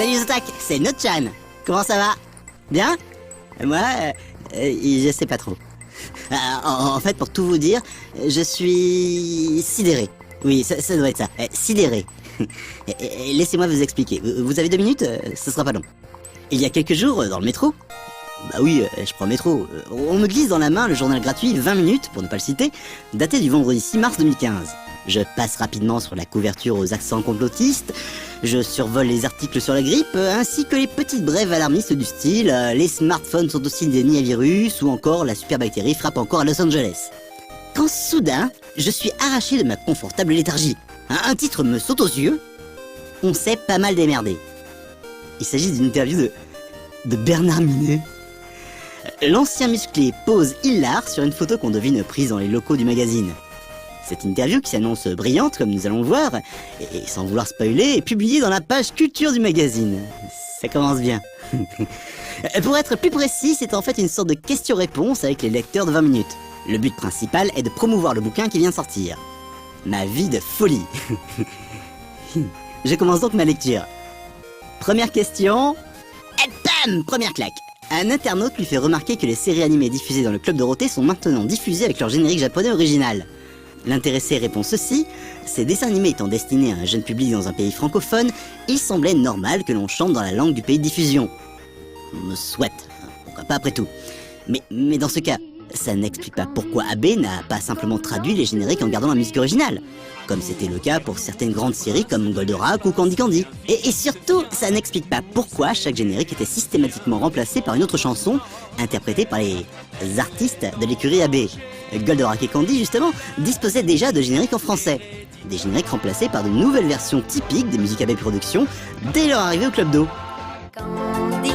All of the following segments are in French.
Salut Zotac, c'est Notchan. Comment ça va? Bien? Moi, je sais pas trop. En fait, pour tout vous dire, je suis sidéré. Oui, ça doit être ça. Sidéré. Laissez-moi vous expliquer. Vous avez 2 minutes? Ce sera pas long. Il y a quelques jours, dans le métro... Bah oui, je prends le métro. On me glisse dans la main le journal gratuit 20 minutes, pour ne pas le citer, daté du vendredi 6 mars 2015. Je passe rapidement sur la couverture aux accents complotistes, je survole les articles sur la grippe, ainsi que les petites brèves alarmistes du style « Les smartphones sont aussi des nids à virus » ou encore « La superbactérie frappe encore à Los Angeles ». Quand soudain, je suis arraché de ma confortable léthargie. Un titre me saute aux yeux. On s'est pas mal démerdé. Il s'agit d'une interview de Bernard Minet. L'ancien musclé pose hilar sur une photo qu'on devine prise dans les locaux du magazine. Cette interview, qui s'annonce brillante, comme nous allons le voir, et sans vouloir spoiler, est publiée dans la page culture du magazine. Ça commence bien. Pour être plus précis, c'est en fait une sorte de question-réponse avec les lecteurs de 20 minutes. Le but principal est de promouvoir le bouquin qui vient de sortir. Ma vie de folie. Je commence donc ma lecture. Première question... Et bam! Première claque. Un internaute lui fait remarquer que les séries animées diffusées dans le Club Dorothée sont maintenant diffusées avec leur générique japonais original. L'intéressé répond ceci: ces dessins animés étant destinés à un jeune public dans un pays francophone, il semblait normal que l'on chante dans la langue du pays de diffusion. Me souhaite, pourquoi pas après tout. Mais dans ce cas, ça n'explique pas pourquoi Abe n'a pas simplement traduit les génériques en gardant la musique originale, comme c'était le cas pour certaines grandes séries comme Goldorak ou Candy Candy. Et surtout, ça n'explique pas pourquoi chaque générique était systématiquement remplacé par une autre chanson, interprétée par les artistes de l'écurie Abe. Goldorak et Candy, justement, disposaient déjà de génériques en français. Des génériques remplacés par de nouvelles versions typiques des musiques Abe Productions dès leur arrivée au Club d'eau. Candy,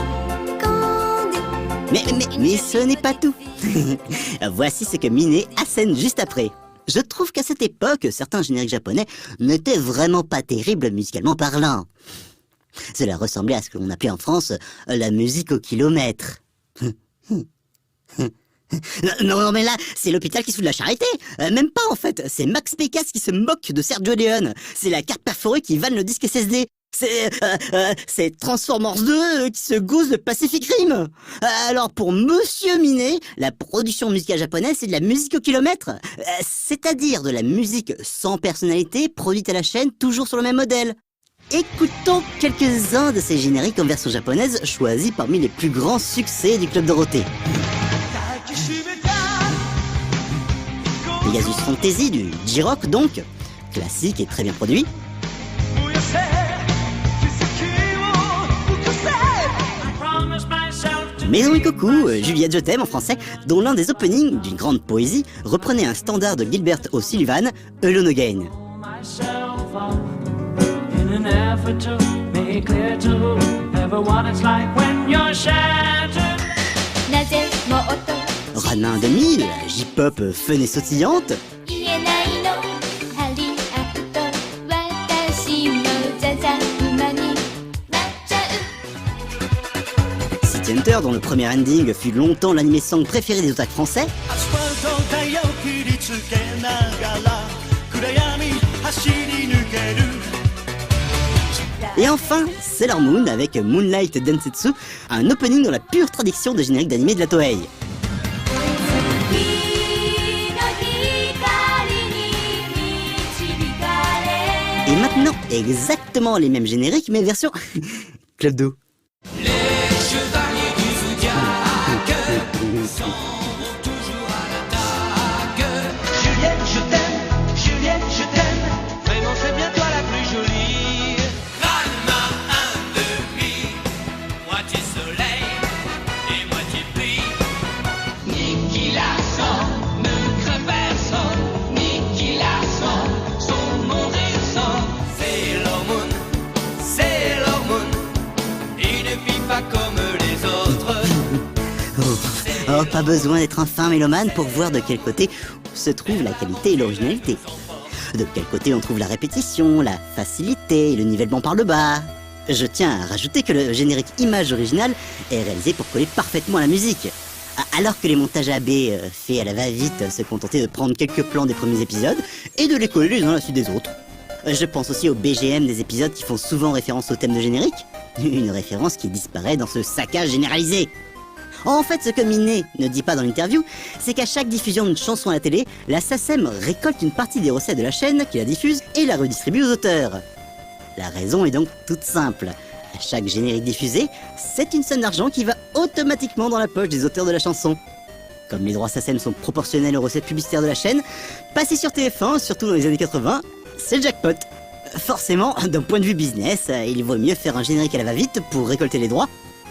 Candy. Mais ce n'est pas tout. Voici ce que Minet assène juste après. Je trouve qu'à cette époque, certains génériques japonais n'étaient vraiment pas terribles musicalement parlant. Cela ressemblait à ce que l'on appelait en France la musique au kilomètre. Non mais là, c'est l'hôpital qui se fout de la charité. Même pas en fait, c'est Max Pécasse qui se moque de Sergio Leone. C'est la carte perforée qui vanne le disque SSD. C'est Transformers 2 qui se gousse de Pacific Rim. Alors pour Monsieur Minet, la production musicale japonaise, c'est de la musique au kilomètre. C'est-à-dire de la musique sans personnalité, produite à la chaîne, toujours sur le même modèle. Écoutons quelques-uns de ces génériques en version japonaise, choisis parmi les plus grands succès du Club Dorothée. Pegasus Fantasy du J-Rock donc, classique et très bien produit. Maison Ikoku, Juliette je t'aime en français, dont l'un des openings d'une grande poésie reprenait un standard de Gilbert O'Sullivan, Alone Again. Ranin 2000, J-pop fun et sautillante. City Hunter, dont le premier ending fut longtemps l'anime song préféré des otaku français. Et enfin, Sailor Moon avec Moonlight Densetsu, un opening dans la pure tradition des génériques d'anime de la Toei. Et maintenant, exactement les mêmes génériques, mais version Club d'eau. Les chevaliers du Zodiac sont toujours à l'attaque. Juliette, je t'aime, vraiment c'est bien toi la plus jolie. Ranma, un demi, moitié soleil et moitié pluie. Niki Larson, ne crains personne, Niki Larson, son nom résonne. Sailor Moon, une fille pas comme les autres. Oh, pas besoin d'être un fin mélomane pour voir de quel côté se trouve la qualité et l'originalité. De quel côté on trouve la répétition, la facilité et le nivellement par le bas. Je tiens à rajouter que le générique image originale est réalisé pour coller parfaitement à la musique. Alors que les montages AB faits à la va-vite se contentaient de prendre quelques plans des premiers épisodes et de les coller les uns à la suite des autres. Je pense aussi aux BGM des épisodes qui font souvent référence au thème de générique. Une référence qui disparaît dans ce saccage généralisé. En fait, ce que Minet ne dit pas dans l'interview, c'est qu'à chaque diffusion d'une chanson à la télé, la SACEM récolte une partie des recettes de la chaîne qui la diffuse et la redistribue aux auteurs. La raison est donc toute simple. À chaque générique diffusé, c'est une somme d'argent qui va automatiquement dans la poche des auteurs de la chanson. Comme les droits SACEM sont proportionnels aux recettes publicitaires de la chaîne, passer sur TF1, surtout dans les années 80, c'est le jackpot. Forcément, d'un point de vue business, il vaut mieux faire un générique à la va-vite pour récolter les droits,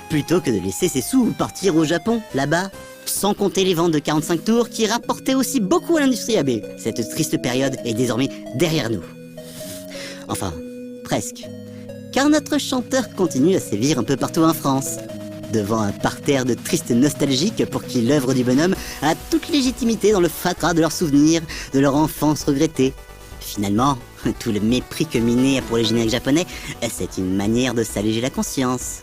plutôt que de laisser ses sous partir au Japon, là-bas. Sans compter les ventes de 45 tours qui rapportaient aussi beaucoup à l'industrie AB. Cette triste période est désormais derrière nous. Enfin, presque. Car notre chanteur continue à sévir un peu partout en France. Devant un parterre de tristes nostalgiques pour qui l'œuvre du bonhomme a toute légitimité dans le fracas de leurs souvenirs, de leur enfance regrettée. Finalement, tout le mépris que Minet a pour les génériques japonais, c'est une manière de s'alléger la conscience.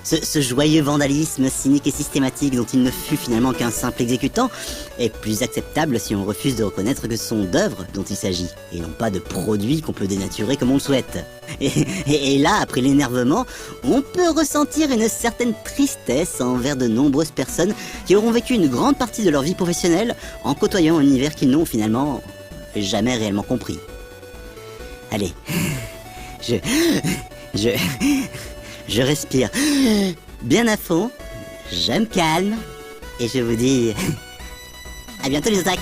Ce joyeux vandalisme cynique et systématique dont il ne fut finalement qu'un simple exécutant est plus acceptable si on refuse de reconnaître que ce sont d'œuvres dont il s'agit, et non pas de produits qu'on peut dénaturer comme on le souhaite. Et là, après l'énervement, on peut ressentir une certaine tristesse envers de nombreuses personnes qui auront vécu une grande partie de leur vie professionnelle en côtoyant un univers qu'ils n'ont finalement jamais réellement compris. Allez, je respire bien à fond, je me calme, et je vous dis à bientôt les otaques.